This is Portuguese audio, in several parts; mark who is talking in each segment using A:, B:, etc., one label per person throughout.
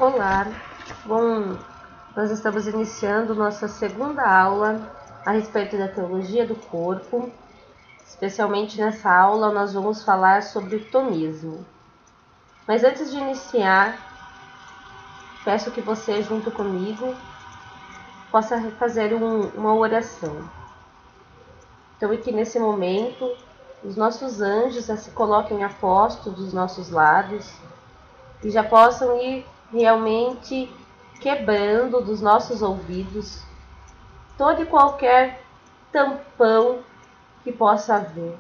A: Olá, bom, nós estamos iniciando nossa segunda aula a respeito da teologia do corpo. Especialmente nessa aula nós vamos falar sobre o tomismo. Mas antes de iniciar, peço que você, junto comigo, possa fazer uma oração. Então, que nesse momento os nossos anjos já se coloquem a posto dos nossos lados e já possam ir realmente quebrando dos nossos ouvidos todo e qualquer tampão que possa haver.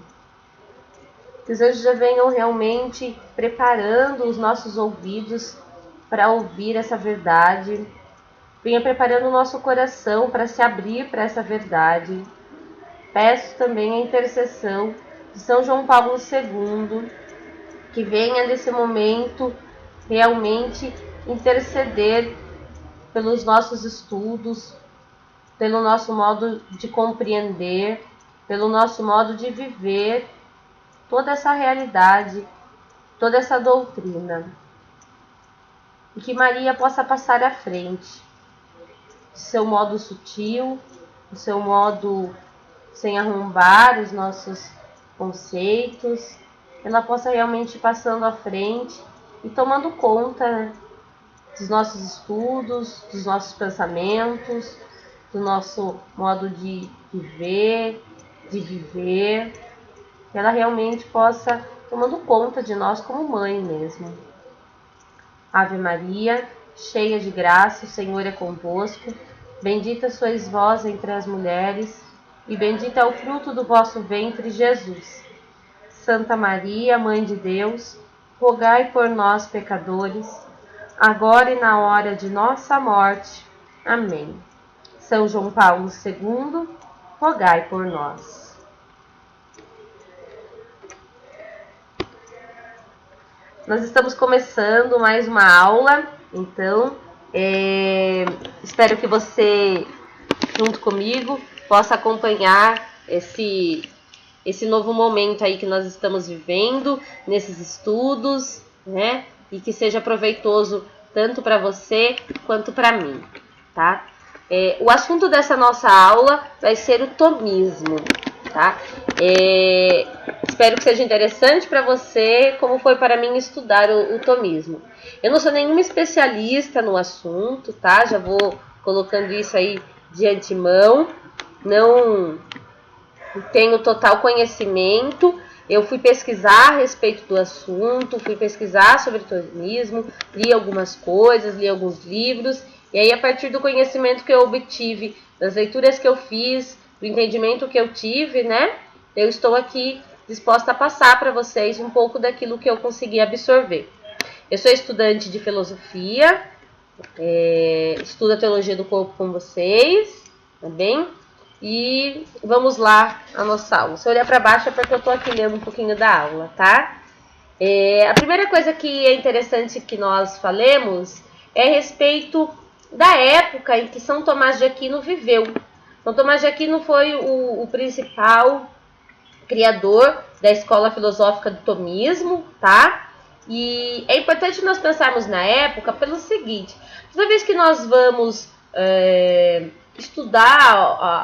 A: Que os anjos já venham realmente preparando os nossos ouvidos para ouvir essa verdade. Venha preparando o nosso coração para se abrir para essa verdade. Peço também a intercessão de São João Paulo II, que venha nesse momento realmente interceder pelos nossos estudos, pelo nosso modo de compreender, pelo nosso modo de viver toda essa realidade, toda essa doutrina. E que Maria possa passar à frente, de seu modo sutil, do seu modo sem arrombar os nossos conceitos, ela possa realmente ir passando à frente e tomando conta dos nossos estudos, dos nossos pensamentos, do nosso modo de viver, que ela realmente possa tomando conta de nós como mãe mesmo. Ave Maria, cheia de graça, o Senhor é convosco. Bendita sois vós entre as mulheres, e bendito é o fruto do vosso ventre, Jesus. Santa Maria, Mãe de Deus, rogai por nós, pecadores, agora e na hora de nossa morte. Amém. São João Paulo II, rogai por nós. Nós estamos começando mais uma aula, então espero que você, junto comigo, possa acompanhar esse novo momento aí que nós estamos vivendo, nesses estudos, né? E que seja proveitoso tanto para você quanto para mim, tá? O assunto dessa nossa aula vai ser o tomismo, tá? Espero que seja interessante para você, como foi para mim estudar o tomismo. Eu não sou nenhuma especialista no assunto, tá? Já vou colocando isso aí de antemão. Não tenho total conhecimento. Eu fui pesquisar a respeito do assunto, fui pesquisar sobre o tomismo, li algumas coisas, li alguns livros. E aí, a partir do conhecimento que eu obtive, das leituras que eu fiz, do entendimento que eu tive, né? Eu estou aqui disposta a passar para vocês um pouco daquilo que eu consegui absorver. Eu sou estudante de filosofia, estudo a teologia do corpo com vocês, tá bem? E vamos lá a nossa aula. Se eu olhar para baixo é porque eu estou aqui lendo um pouquinho da aula, tá? A primeira coisa que é interessante que nós falemos é a respeito da época em que São Tomás de Aquino viveu. São Tomás de Aquino foi o principal criador da escola filosófica do tomismo, tá? E é importante nós pensarmos na época pelo seguinte: toda vez que nós vamos estudar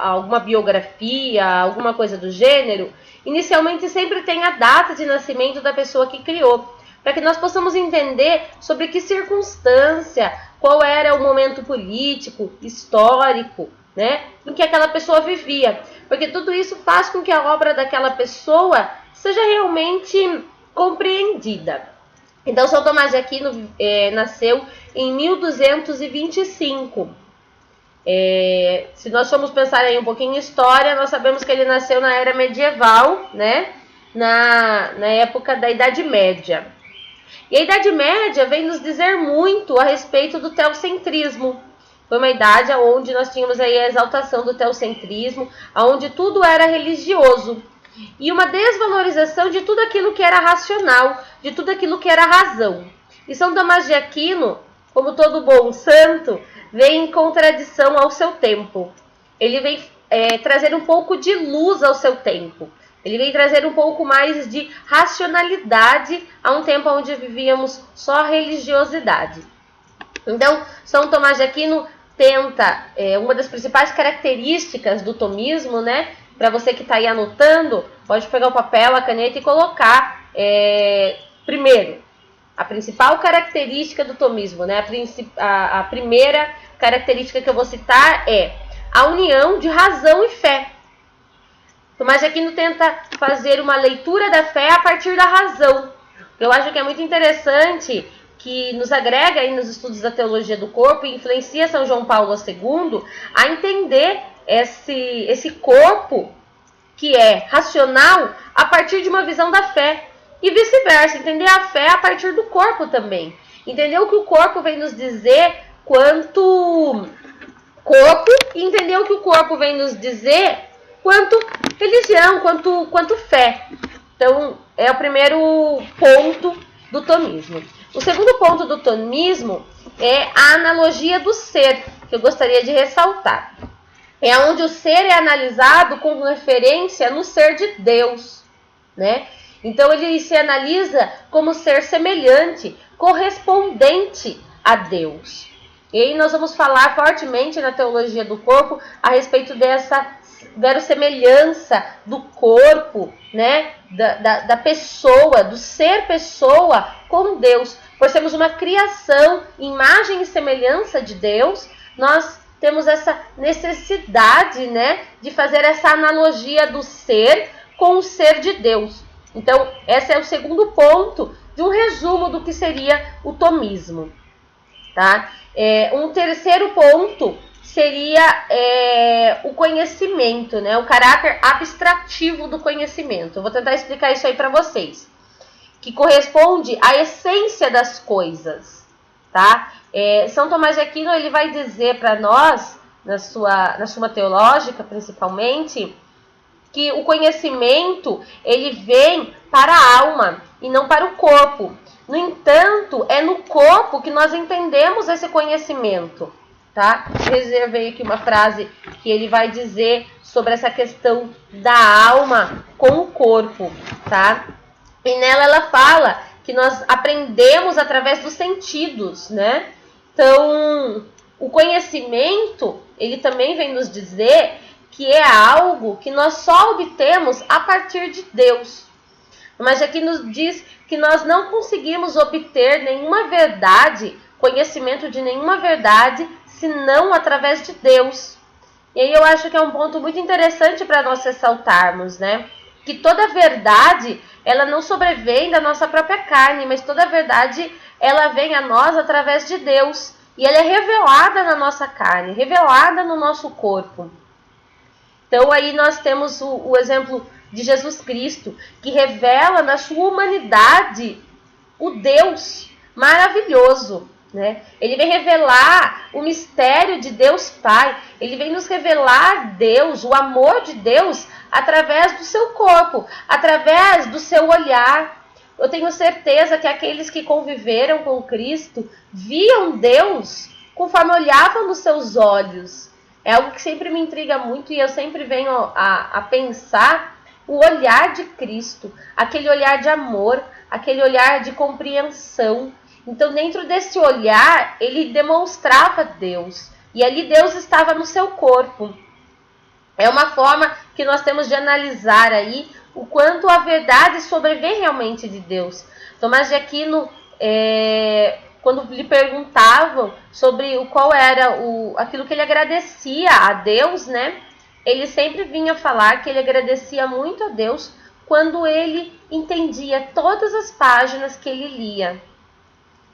A: alguma biografia, alguma coisa do gênero, inicialmente sempre tem a data de nascimento da pessoa que criou, para que nós possamos entender sobre que circunstância, qual era o momento político, histórico, né, em que aquela pessoa vivia. Porque tudo isso faz com que a obra daquela pessoa seja realmente compreendida. Então, São Tomás de Aquino nasceu em 1225. Se nós formos pensar aí um pouquinho em história, nós sabemos que ele nasceu na era medieval, né, na época da Idade Média. E a Idade Média vem nos dizer muito a respeito do teocentrismo. Foi uma idade onde nós tínhamos aí a exaltação do teocentrismo, onde tudo era religioso. E uma desvalorização de tudo aquilo que era racional, de tudo aquilo que era razão. E São Tomás de Aquino, como todo bom santo, vem em contradição ao seu tempo. Ele vem trazer um pouco de luz ao seu tempo. Ele vem trazer um pouco mais de racionalidade a um tempo onde vivíamos só a religiosidade. Então, São Tomás de Aquino tenta, uma das principais características do tomismo, né? Para você que está aí anotando, pode pegar o papel, a caneta e colocar, primeiro, a principal característica do tomismo, né? A primeira característica que eu vou citar é a união de razão e fé. Tomás de Aquino tenta fazer uma leitura da fé a partir da razão. Eu acho que é muito interessante, que nos agrega aí nos estudos da teologia do corpo e influencia São João Paulo II a entender esse corpo que é racional a partir de uma visão da fé. E vice-versa, entender a fé a partir do corpo também. Entender o que o corpo vem nos dizer quanto corpo e entender o que o corpo vem nos dizer quanto religião, quanto fé. Então, é o primeiro ponto do tomismo. O segundo ponto do tomismo é a analogia do ser, que eu gostaria de ressaltar. É onde o ser é analisado com referência no ser de Deus, né? Então, ele se analisa como ser semelhante, correspondente a Deus. E aí nós vamos falar fortemente na teologia do corpo a respeito dessa verossemelhança do corpo, né? Da pessoa, do ser pessoa com Deus. Por sermos uma criação, imagem e semelhança de Deus, nós temos essa necessidade, né, de fazer essa analogia do ser com o ser de Deus. Então, esse é o segundo ponto de um resumo do que seria o tomismo. Tá? Um terceiro ponto seria o conhecimento, né? O caráter abstrativo do conhecimento. Eu vou tentar explicar isso aí para vocês. Que corresponde à essência das coisas. Tá? São Tomás de Aquino ele vai dizer para nós, na Suma Teológica principalmente, que o conhecimento ele vem para a alma e não para o corpo. No entanto, é no corpo que nós entendemos esse conhecimento. Tá? Reservei aqui uma frase que ele vai dizer sobre essa questão da alma com o corpo. Tá? E nela ela fala que nós aprendemos através dos sentidos, né? Então, o conhecimento, ele também vem nos dizer que é algo que nós só obtemos a partir de Deus. Mas aqui nos diz que nós não conseguimos obter nenhuma verdade, conhecimento de nenhuma verdade, senão através de Deus. E aí eu acho que é um ponto muito interessante para nós ressaltarmos, né? Que toda verdade, ela não sobrevém da nossa própria carne, mas toda verdade, ela vem a nós através de Deus. E ela é revelada na nossa carne, revelada no nosso corpo. Então aí nós temos o exemplo de Jesus Cristo, que revela na sua humanidade o Deus maravilhoso, né? Ele vem revelar o mistério de Deus Pai, ele vem nos revelar Deus, o amor de Deus, através do seu corpo, através do seu olhar. Eu tenho certeza que aqueles que conviveram com Cristo viam Deus conforme olhavam nos seus olhos. É algo que sempre me intriga muito e eu sempre venho a pensar o olhar de Cristo, aquele olhar de amor, aquele olhar de compreensão. Então, dentro desse olhar, ele demonstrava Deus. E ali Deus estava no seu corpo. É uma forma que nós temos de analisar aí o quanto a verdade sobrevém realmente de Deus. Tomás de Aquino, quando lhe perguntavam sobre qual era aquilo que ele agradecia a Deus, né? Ele sempre vinha falar que ele agradecia muito a Deus quando ele entendia todas as páginas que ele lia.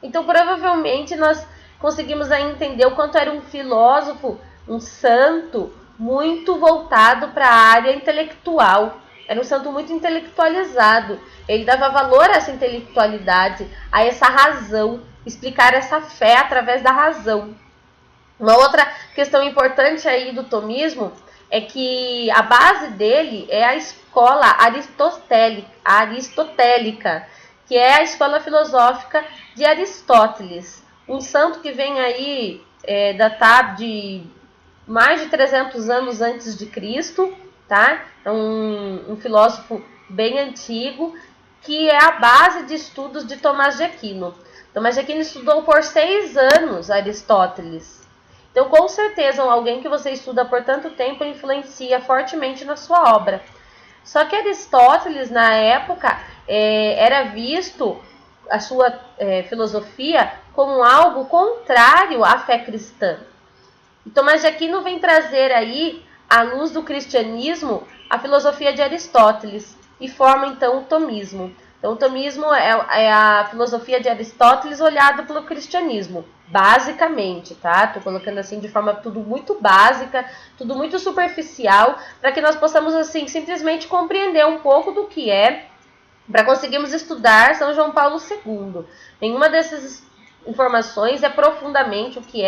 A: Então, provavelmente, nós conseguimos aí entender o quanto era um filósofo, um santo, muito voltado para a área intelectual. Era um santo muito intelectualizado. Ele dava valor a essa intelectualidade, a essa razão, explicar essa fé através da razão. Uma outra questão importante aí do tomismo é que a base dele é a escola aristotélica, que é a escola filosófica de Aristóteles. Um santo que vem aí datado de mais de 300 anos antes de Cristo, tá? É um filósofo bem antigo, que é a base de estudos de Tomás de Aquino. Tomás de Aquino estudou por 6 anos Aristóteles. Então, com certeza, alguém que você estuda por tanto tempo influencia fortemente na sua obra. Só que Aristóteles, na época, era visto a sua filosofia como algo contrário à fé cristã. E Tomás de Aquino vem trazer aí, à luz do cristianismo, a filosofia de Aristóteles e forma então o tomismo. Então o tomismo é a filosofia de Aristóteles olhada pelo cristianismo, basicamente, tá? Tô colocando assim de forma tudo muito básica, tudo muito superficial, para que nós possamos assim simplesmente compreender um pouco do que é, para conseguirmos estudar São João Paulo II. Nenhuma dessas informações é profundamente o que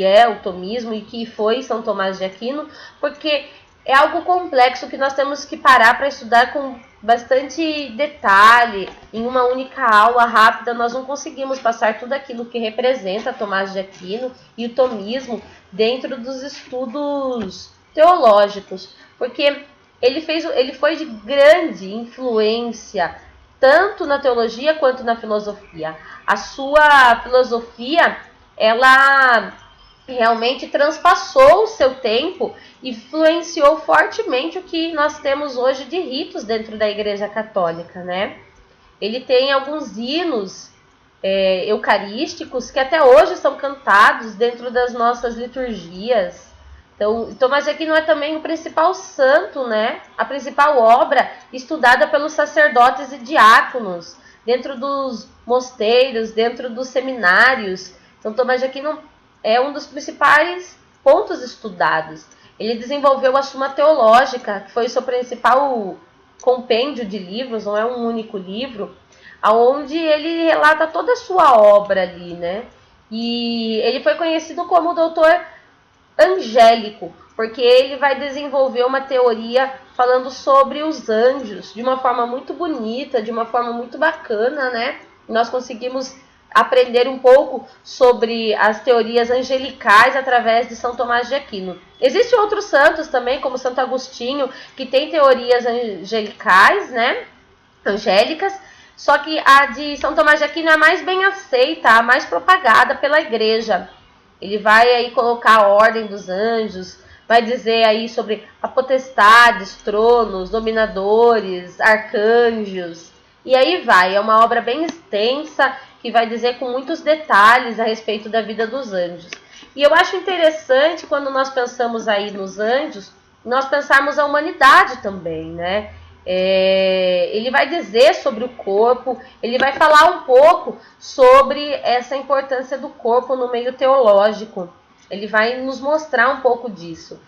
A: é o tomismo e o que foi São Tomás de Aquino, porque é algo complexo que nós temos que parar para estudar com bastante detalhe. Em uma única aula rápida nós não conseguimos passar tudo aquilo que representa Tomás de Aquino e o tomismo dentro dos estudos teológicos, porque ele foi de grande influência tanto na teologia quanto na filosofia. A sua filosofia, ela realmente transpassou o seu tempo e influenciou fortemente o que nós temos hoje de ritos dentro da Igreja Católica, né? Ele tem alguns hinos eucarísticos que até hoje são cantados dentro das nossas liturgias. Então, Tomás de Aquino é também o principal santo, né? A principal obra estudada pelos sacerdotes e diáconos, dentro dos mosteiros, dentro dos seminários. Então, Tomás de Aquino é um dos principais pontos estudados. Ele desenvolveu a Suma Teológica, que foi o seu principal compêndio de livros, não é um único livro, onde ele relata toda a sua obra ali, né? E ele foi conhecido como doutor angélico, porque ele vai desenvolver uma teoria falando sobre os anjos de uma forma muito bonita, de uma forma muito bacana, né? Nós conseguimos aprender um pouco sobre as teorias angelicais através de São Tomás de Aquino. Existem outros santos também, como Santo Agostinho, que tem teorias angelicais, né? Angélicas, só que a de São Tomás de Aquino é a mais bem aceita, a mais propagada pela igreja. Ele vai aí colocar a ordem dos anjos, vai dizer aí sobre a potestades, tronos, dominadores, arcanjos. E aí vai, é uma obra bem extensa que vai dizer com muitos detalhes a respeito da vida dos anjos. E eu acho interessante quando nós pensamos aí nos anjos, nós pensarmos a humanidade também, né? Ele vai dizer sobre o corpo, ele vai falar um pouco sobre essa importância do corpo no meio teológico. Ele vai nos mostrar um pouco disso.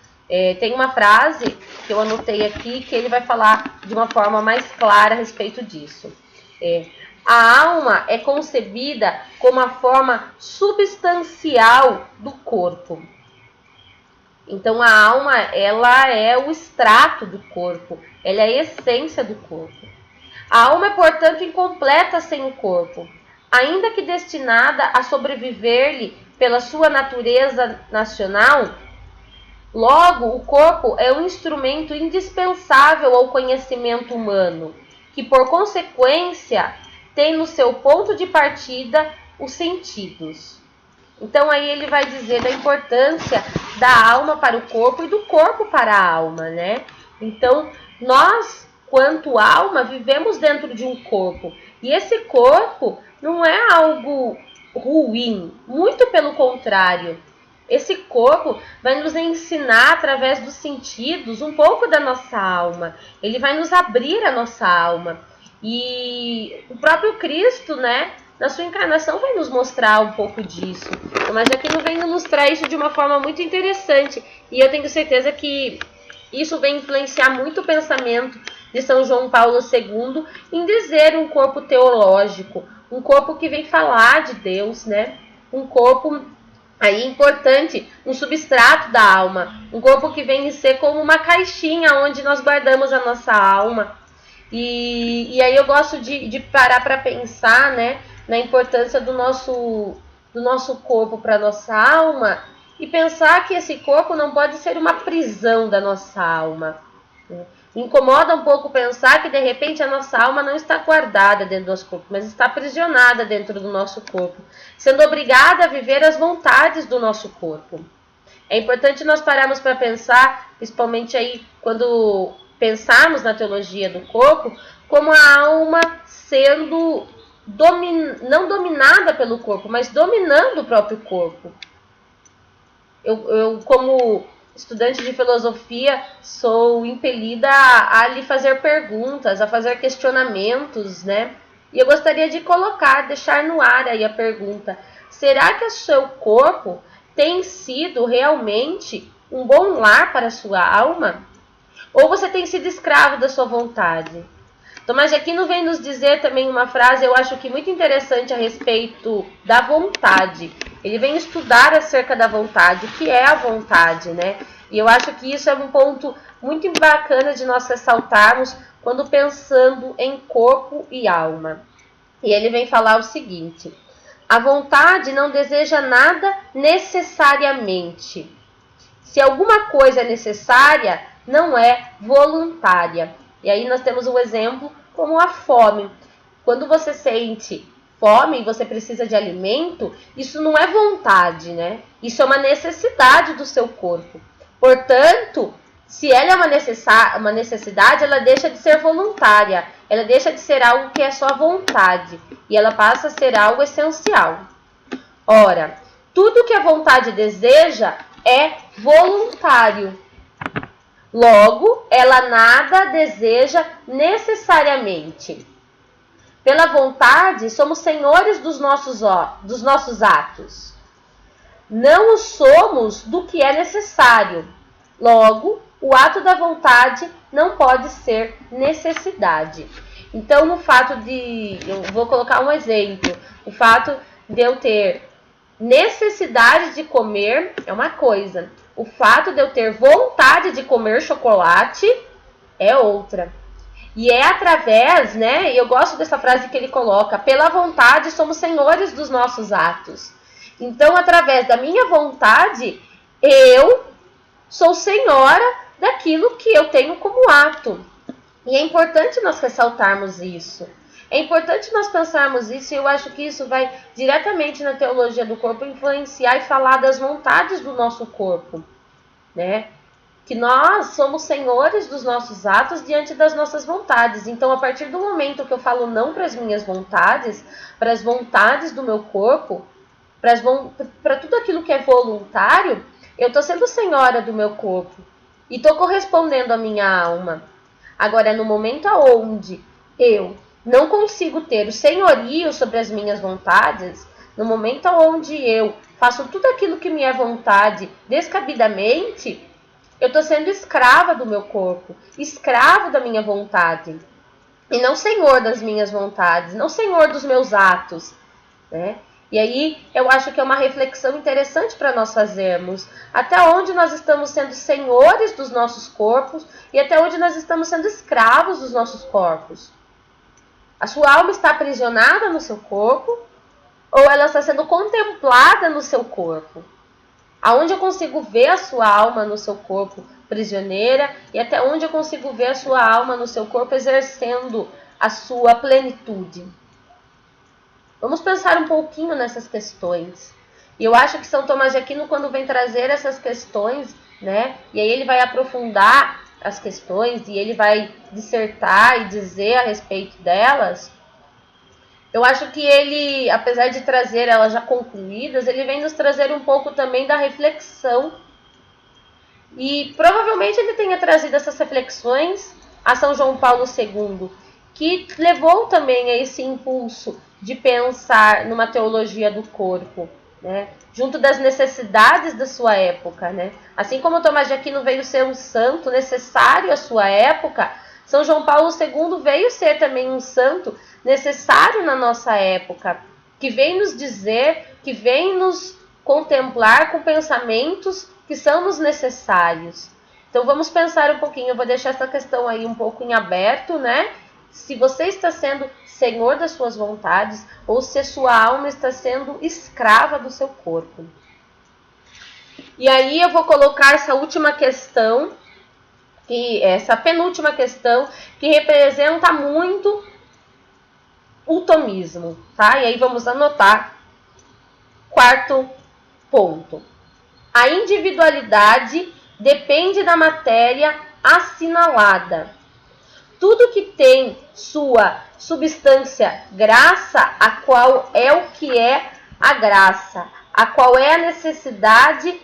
A: Tem uma frase que eu anotei aqui que ele vai falar de uma forma mais clara a respeito disso. A alma é concebida como a forma substancial do corpo. Então a alma, ela é o extrato do corpo, ela é a essência do corpo. A alma é, portanto, incompleta sem o corpo, ainda que destinada a sobreviver-lhe pela sua natureza nacional. Logo, o corpo é um instrumento indispensável ao conhecimento humano, que, por consequência, tem no seu ponto de partida os sentidos. Então aí ele vai dizer da importância da alma para o corpo e do corpo para a alma, né? Então nós, quanto alma, vivemos dentro de um corpo. E esse corpo não é algo ruim, muito pelo contrário. Esse corpo vai nos ensinar através dos sentidos um pouco da nossa alma. Ele vai nos abrir a nossa alma. E o próprio Cristo, né? Na sua encarnação vai nos mostrar um pouco disso. Mas aqui não vem ilustrar isso de uma forma muito interessante. E eu tenho certeza que isso vem influenciar muito o pensamento de São João Paulo II em dizer um corpo teológico, um corpo que vem falar de Deus, né? Um corpo aí importante, um substrato da alma, um corpo que vem ser como uma caixinha onde nós guardamos a nossa alma. E aí eu gosto de parar para pensar, né, na importância do nosso corpo para a nossa alma e pensar que esse corpo não pode ser uma prisão da nossa alma. Incomoda um pouco pensar que de repente a nossa alma não está guardada dentro do nosso corpo, mas está aprisionada dentro do nosso corpo, sendo obrigada a viver as vontades do nosso corpo. É importante nós pararmos para pensar, principalmente aí quando pensarmos na teologia do corpo, como a alma sendo não dominada pelo corpo, mas dominando o próprio corpo. Eu como estudante de filosofia, sou impelida a lhe fazer perguntas, a fazer questionamentos, né? E eu gostaria de deixar no ar aí a pergunta: será que o seu corpo tem sido realmente um bom lar para a sua alma? Ou você tem sido escravo da sua vontade? Tomás de Aquino vem nos dizer também uma frase, eu acho que muito interessante a respeito da vontade. Ele vem estudar acerca da vontade, o que é a vontade, né? E eu acho que isso é um ponto muito bacana de nós ressaltarmos quando pensando em corpo e alma. E ele vem falar o seguinte: a vontade não deseja nada necessariamente. Se alguma coisa é necessária, não é voluntária. E aí nós temos um exemplo como a fome. Quando você sente fome e você precisa de alimento, isso não é vontade, né? Isso é uma necessidade do seu corpo. Portanto, se ela é uma necessidade, ela deixa de ser voluntária. Ela deixa de ser algo que é só vontade. E ela passa a ser algo essencial. Ora, tudo que a vontade deseja é voluntário. Logo, ela nada deseja necessariamente. Pela vontade, somos senhores dos nossos atos. Não o somos do que é necessário. Logo, o ato da vontade não pode ser necessidade. Então, eu vou colocar um exemplo. O fato de eu ter necessidade de comer é uma coisa. O fato de eu ter vontade de comer chocolate é outra. E é através, né? Eu gosto dessa frase que ele coloca: pela vontade somos senhores dos nossos atos. Então, através da minha vontade, eu sou senhora daquilo que eu tenho como ato. E é importante nós ressaltarmos isso. É importante nós pensarmos isso, e eu acho que isso vai diretamente na teologia do corpo influenciar e falar das vontades do nosso corpo, né? Que nós somos senhores dos nossos atos diante das nossas vontades. Então, a partir do momento que eu falo não para as minhas vontades, para as vontades do meu corpo, para tudo aquilo que é voluntário, eu estou sendo senhora do meu corpo e estou correspondendo à minha alma. Agora, no momento onde eu não consigo ter o senhorio sobre as minhas vontades, no momento onde eu faço tudo aquilo que me é vontade descabidamente, eu estou sendo escrava do meu corpo, escravo da minha vontade, e não senhor das minhas vontades, não senhor dos meus atos, né? E aí eu acho que é uma reflexão interessante para nós fazermos. Até onde nós estamos sendo senhores dos nossos corpos e até onde nós estamos sendo escravos dos nossos corpos. A sua alma está aprisionada no seu corpo ou ela está sendo contemplada no seu corpo? Aonde eu consigo ver a sua alma no seu corpo prisioneira e até onde eu consigo ver a sua alma no seu corpo exercendo a sua plenitude? Vamos pensar um pouquinho nessas questões. E eu acho que São Tomás de Aquino, quando vem trazer essas questões, né, e aí ele vai aprofundar as questões e ele vai dissertar e dizer a respeito delas, eu acho que ele, apesar de trazer elas já concluídas, ele vem nos trazer um pouco também da reflexão. E provavelmente ele tenha trazido essas reflexões a São João Paulo II, que levou também a esse impulso de pensar numa teologia do corpo, né, junto das necessidades da sua época, né? Assim como Tomás de Aquino veio ser um santo necessário à sua época, São João Paulo II veio ser também um santo necessário na nossa época, que vem nos dizer, que vem nos contemplar com pensamentos que são nos necessários. Então vamos pensar um pouquinho, eu vou deixar essa questão aí um pouco em aberto, né? Se você está sendo senhor das suas vontades ou se a sua alma está sendo escrava do seu corpo. E aí eu vou colocar essa última questão que essa penúltima questão, que representa muito o tomismo, tá? E aí vamos anotar. Quarto ponto. A individualidade depende da matéria assinalada. Tudo que tem sua substância graça, a qual é o que é a graça, a qual é a necessidade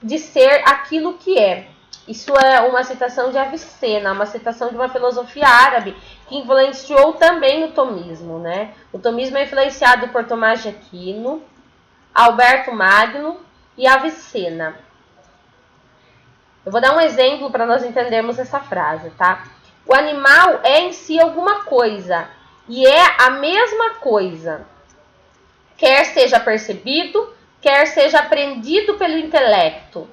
A: de ser aquilo que é. Isso é uma citação de Avicena, uma citação de uma filosofia árabe que influenciou também o tomismo, né? O tomismo é influenciado por Tomás de Aquino, Alberto Magno e Avicena. Eu vou dar um exemplo para nós entendermos essa frase, tá? O animal é em si alguma coisa e é a mesma coisa, quer seja percebido, quer seja aprendido pelo intelecto.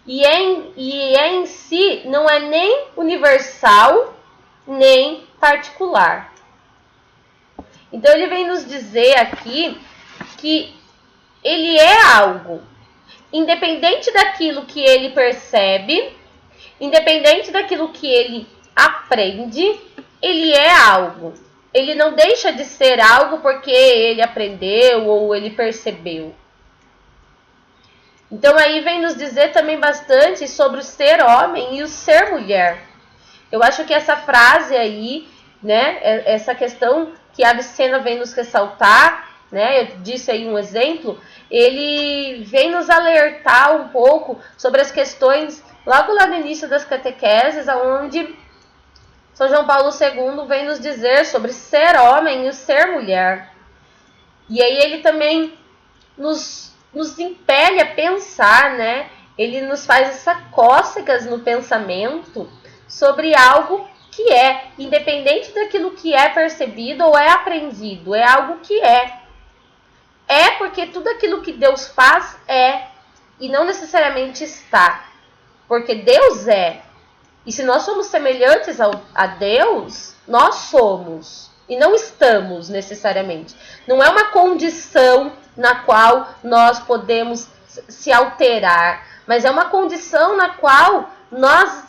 A: E é em si não é nem universal, nem particular. Então ele vem nos dizer aqui que ele é algo, independente daquilo que ele percebe, independente daquilo que ele aprende, ele é algo. Ele não deixa de ser algo porque ele aprendeu ou ele percebeu. Então aí vem nos dizer também bastante sobre o ser homem e o ser mulher. Eu acho que essa frase aí, né, essa questão que a Avicena vem nos ressaltar, né, eu disse aí um exemplo, ele vem nos alertar um pouco sobre as questões logo lá no início das catequeses, onde São João Paulo II vem nos dizer sobre ser homem e o ser mulher. E aí ele também nos impele a pensar, né? Ele nos faz essas cócegas no pensamento sobre algo que é, independente daquilo que é percebido ou é aprendido, é algo que é. É porque tudo aquilo que Deus faz é, e não necessariamente está. Porque Deus é. E se nós somos semelhantes a Deus, nós somos. E não estamos necessariamente. Não é uma condição na qual nós podemos se alterar. Mas é uma condição na qual nós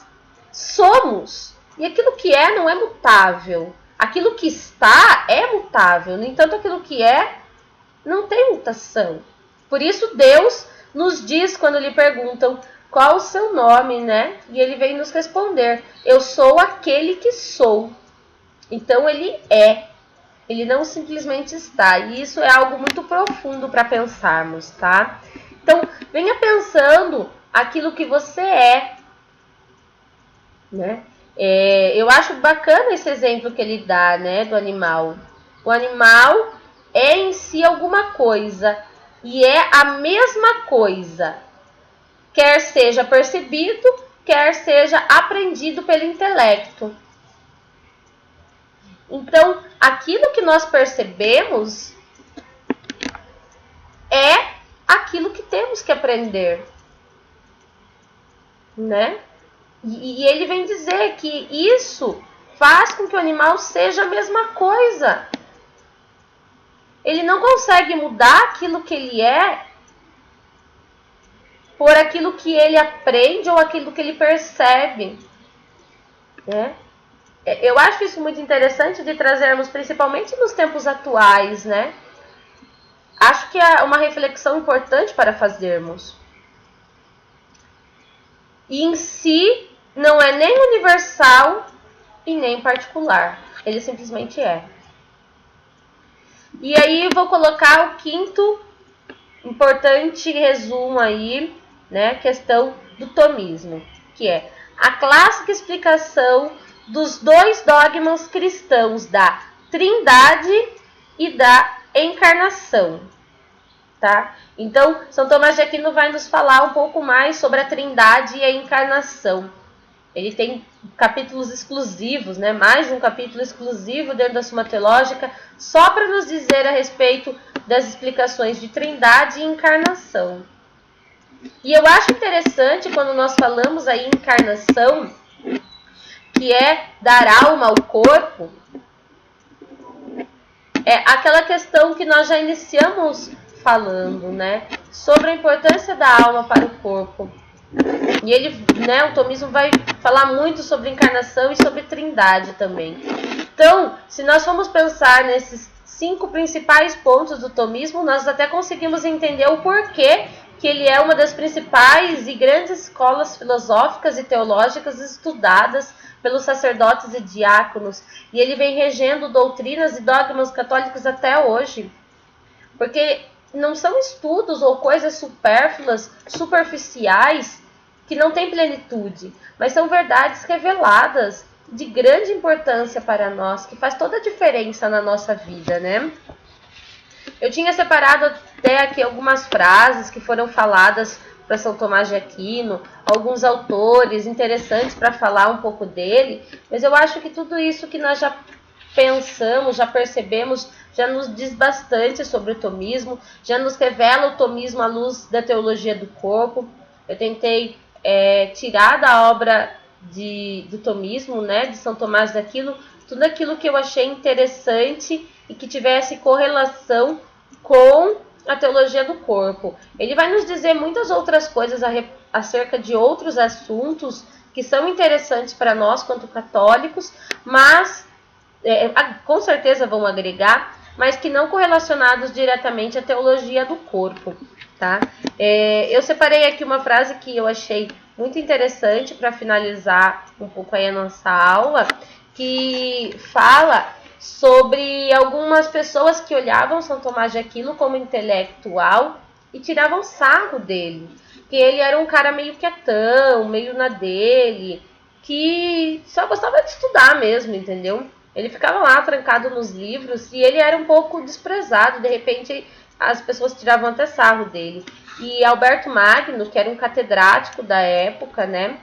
A: somos. E aquilo que é não é mutável. Aquilo que está é mutável. No entanto, aquilo que é não tem mutação. Por isso Deus nos diz quando lhe perguntam qual o seu nome, né? E ele vem nos responder: eu sou aquele que sou. Então ele é. Ele não simplesmente está. E isso é algo muito profundo para pensarmos, tá? Então, venha pensando aquilo que você é, né? Eu acho bacana esse exemplo que ele dá, né, do animal. O animal é em si alguma coisa e é a mesma coisa, quer seja percebido, quer seja aprendido pelo intelecto. Então, aquilo que nós percebemos é aquilo que temos que aprender, né? E ele vem dizer que isso faz com que o animal seja a mesma coisa. Ele não consegue mudar aquilo que ele é por aquilo que ele aprende ou aquilo que ele percebe, né? Eu acho isso muito interessante de trazermos, principalmente nos tempos atuais, né? Acho que é uma reflexão importante para fazermos. E em si não é nem universal e nem particular. Ele simplesmente é. E aí vou colocar o quinto importante resumo aí, né? Questão do tomismo, que é a clássica explicação dos dois dogmas cristãos da Trindade e da encarnação, tá? Então, São Tomás de Aquino vai nos falar um pouco mais sobre a Trindade e a encarnação. Ele tem capítulos exclusivos, né? Mais de um capítulo exclusivo dentro da Suma Teológica, só para nos dizer a respeito das explicações de Trindade e encarnação. E eu acho interessante quando nós falamos aí em encarnação, que é dar alma ao corpo, é aquela questão que nós já iniciamos falando, né? Sobre a importância da alma para o corpo. E ele, né, o tomismo vai falar muito sobre encarnação e sobre trindade também. Então, se nós formos pensar nesses 5 principais pontos do tomismo, nós até conseguimos entender o porquê que ele é uma das principais e grandes escolas filosóficas e teológicas estudadas pelos sacerdotes e diáconos. E ele vem regendo doutrinas e dogmas católicos até hoje. Porque não são estudos ou coisas supérfluas, superficiais, que não têm plenitude, mas são verdades reveladas de grande importância para nós, que faz toda a diferença na nossa vida, né? Eu tinha separado até aqui algumas frases que foram faladas para São Tomás de Aquino, alguns autores interessantes para falar um pouco dele, mas eu acho que tudo isso que nós já pensamos, já percebemos, já nos diz bastante sobre o tomismo, já nos revela o tomismo à luz da teologia do corpo. Eu tentei tirar da obra do tomismo, né, de São Tomás de Aquino, tudo aquilo que eu achei interessante e que tivesse correlação com a teologia do corpo. Ele vai nos dizer muitas outras coisas acerca de outros assuntos que são interessantes para nós quanto católicos, mas com certeza vão agregar, mas que não correlacionados diretamente à teologia do corpo, tá? Eu separei aqui uma frase que eu achei muito interessante para finalizar um pouco aí a nossa aula, que fala sobre algumas pessoas que olhavam São Tomás de Aquino como intelectual e tiravam sarro dele, que ele era um cara meio quietão, meio na dele, que só gostava de estudar mesmo, entendeu? Ele ficava lá trancado nos livros e ele era um pouco desprezado. De repente, as pessoas tiravam até sarro dele. E Alberto Magno, que era um catedrático da época, né,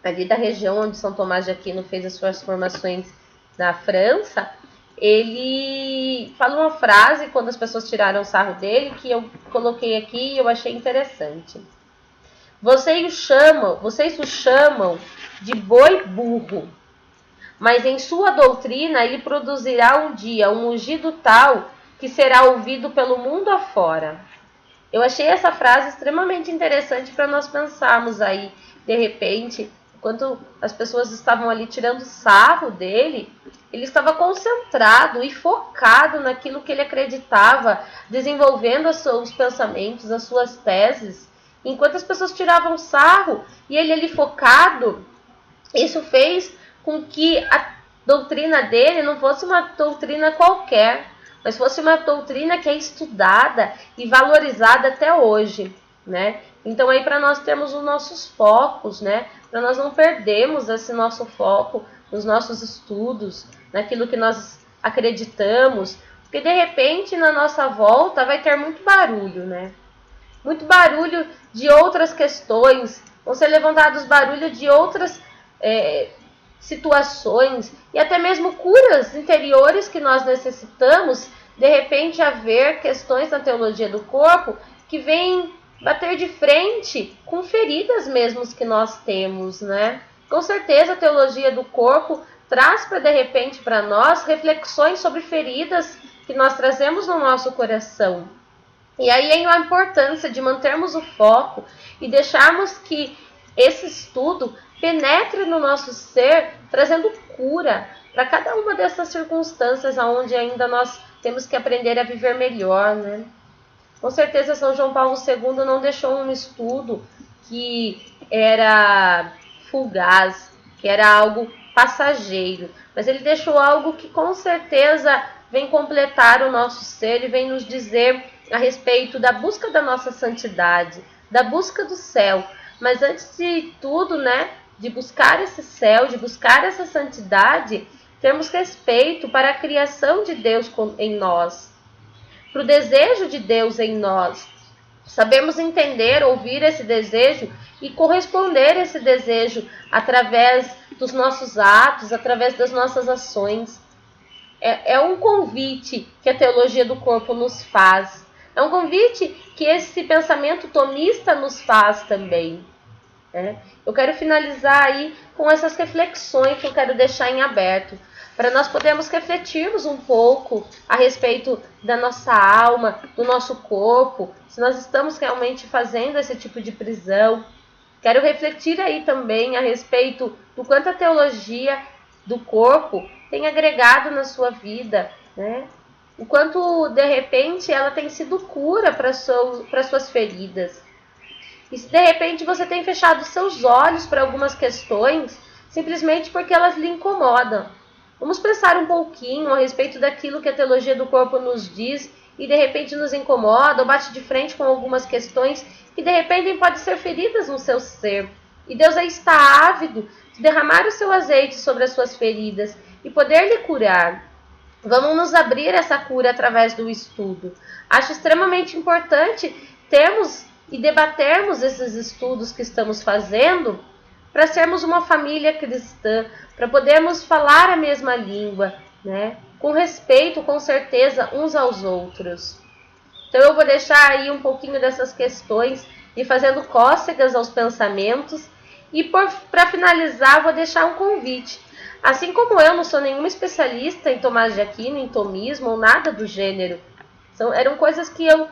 A: ali da região onde São Tomás de Aquino fez as suas formações na França, ele falou uma frase quando as pessoas tiraram sarro dele, que eu coloquei aqui e eu achei interessante. Vocês o chamam de boi burro, mas em sua doutrina ele produzirá um dia um ungido tal que será ouvido pelo mundo afora. Eu achei essa frase extremamente interessante para nós pensarmos aí, de repente, enquanto as pessoas estavam ali tirando sarro dele, ele estava concentrado e focado naquilo que ele acreditava, desenvolvendo os pensamentos, as suas teses, enquanto as pessoas tiravam sarro e ele ali focado. Isso fez com que a doutrina dele não fosse uma doutrina qualquer, mas fosse uma doutrina que é estudada e valorizada até hoje, né? Então aí para nós termos os nossos focos, né? Para nós não perdermos esse nosso foco nos nossos estudos, naquilo que nós acreditamos, porque de repente na nossa volta vai ter muito barulho, né? Muito barulho de outras questões, vão ser levantados barulho de outras situações e até mesmo curas interiores que nós necessitamos, de repente haver questões na teologia do corpo que vêm bater de frente com feridas mesmo que nós temos, né? Com certeza a teologia do corpo traz para de repente para nós reflexões sobre feridas que nós trazemos no nosso coração. E aí é a importância de mantermos o foco e deixarmos que esse estudo penetre no nosso ser, trazendo cura para cada uma dessas circunstâncias onde ainda nós temos que aprender a viver melhor, né? Com certeza São João Paulo II não deixou um estudo que era fugaz, que era algo passageiro, mas ele deixou algo que com certeza vem completar o nosso ser e vem nos dizer a respeito da busca da nossa santidade, da busca do céu. Mas antes de tudo, né, de buscar esse céu, de buscar essa santidade, termos respeito para a criação de Deus em nós, para o desejo de Deus em nós. Sabemos entender, ouvir esse desejo e corresponder a esse desejo através dos nossos atos, através das nossas ações. É um convite que a teologia do corpo nos faz. É um convite que esse pensamento tomista nos faz também. Eu quero finalizar aí com essas reflexões que eu quero deixar em aberto, para nós podermos refletirmos um pouco a respeito da nossa alma, do nosso corpo, se nós estamos realmente fazendo esse tipo de prisão, Quero refletir aí também a respeito do quanto a teologia do corpo tem agregado na sua vida, né? O quanto, de repente, ela tem sido cura para suas feridas. E se de repente você tem fechado seus olhos para algumas questões, simplesmente porque elas lhe incomodam. Vamos pensar um pouquinho a respeito daquilo que a teologia do corpo nos diz e de repente nos incomoda ou bate de frente com algumas questões que de repente podem ser feridas no seu ser. E Deus aí está ávido de derramar o seu azeite sobre as suas feridas e poder lhe curar. Vamos nos abrir essa cura através do estudo. Acho extremamente importante termos e debatermos esses estudos que estamos fazendo para sermos uma família cristã, para podermos falar a mesma língua, né? Com respeito, com certeza, uns aos outros. Então eu vou deixar aí um pouquinho dessas questões e fazendo cócegas aos pensamentos. E para finalizar, vou deixar um convite. Assim como eu não sou nenhuma especialista em Tomás de Aquino, em tomismo ou nada do gênero, eram coisas que eu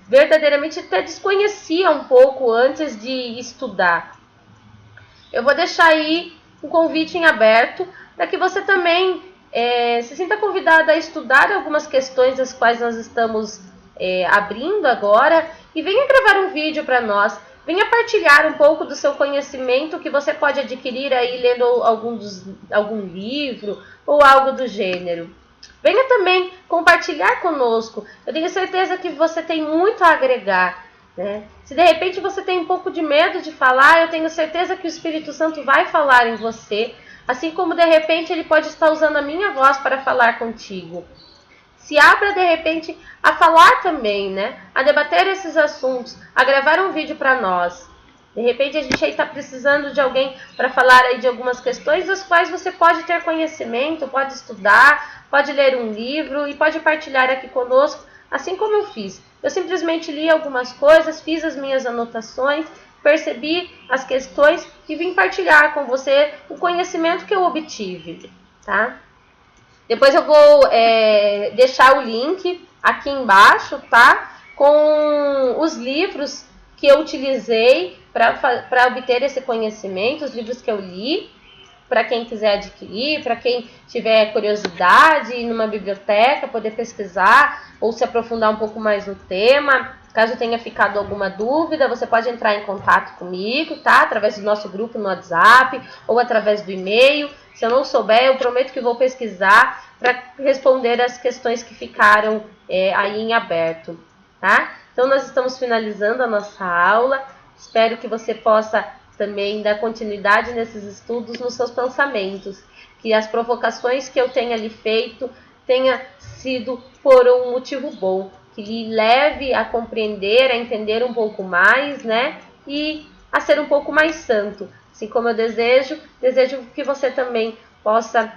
A: verdadeiramente até desconhecia um pouco antes de estudar. Eu vou deixar aí um convite em aberto para que você também se sinta convidada a estudar algumas questões das quais nós estamos abrindo agora e venha gravar um vídeo para nós. Venha partilhar um pouco do seu conhecimento que você pode adquirir aí lendo algum livro ou algo do gênero. Venha também compartilhar conosco. Eu tenho certeza que você tem muito a agregar, né? Se de repente você tem um pouco de medo de falar, eu tenho certeza que o Espírito Santo vai falar em você, assim como de repente ele pode estar usando a minha voz para falar contigo. Se abra de repente a falar também, né? A debater esses assuntos, a gravar um vídeo para nós. De repente a gente aí está precisando de alguém para falar aí de algumas questões das quais você pode ter conhecimento, pode estudar, pode ler um livro e pode partilhar aqui conosco, assim como eu fiz. Eu simplesmente li algumas coisas, fiz as minhas anotações, percebi as questões e vim partilhar com você o conhecimento que eu obtive, tá? Depois eu vou deixar o link aqui embaixo, tá? Com os livros que eu utilizei para obter esse conhecimento, os livros que eu li, para quem quiser adquirir, para quem tiver curiosidade, ir numa biblioteca, poder pesquisar ou se aprofundar um pouco mais no tema. Caso tenha ficado alguma dúvida, você pode entrar em contato comigo, tá? Através do nosso grupo no WhatsApp ou através do e-mail. Se eu não souber, eu prometo que vou pesquisar para responder as questões que ficaram aí em aberto, tá? Então, nós estamos finalizando a nossa aula. Espero que você possa também dar continuidade nesses estudos nos seus pensamentos. Que as provocações que eu tenha lhe feito tenha sido por um motivo bom. Que lhe leve a compreender, a entender um pouco mais, né? E a ser um pouco mais santo. Assim como eu desejo que você também possa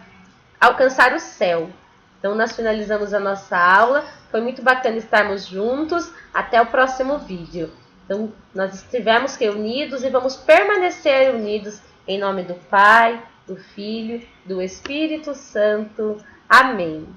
A: alcançar o céu. Então, nós finalizamos a nossa aula. Foi muito bacana estarmos juntos. Até o próximo vídeo. Então, nós estivemos reunidos e vamos permanecer unidos em nome do Pai, do Filho, do Espírito Santo. Amém.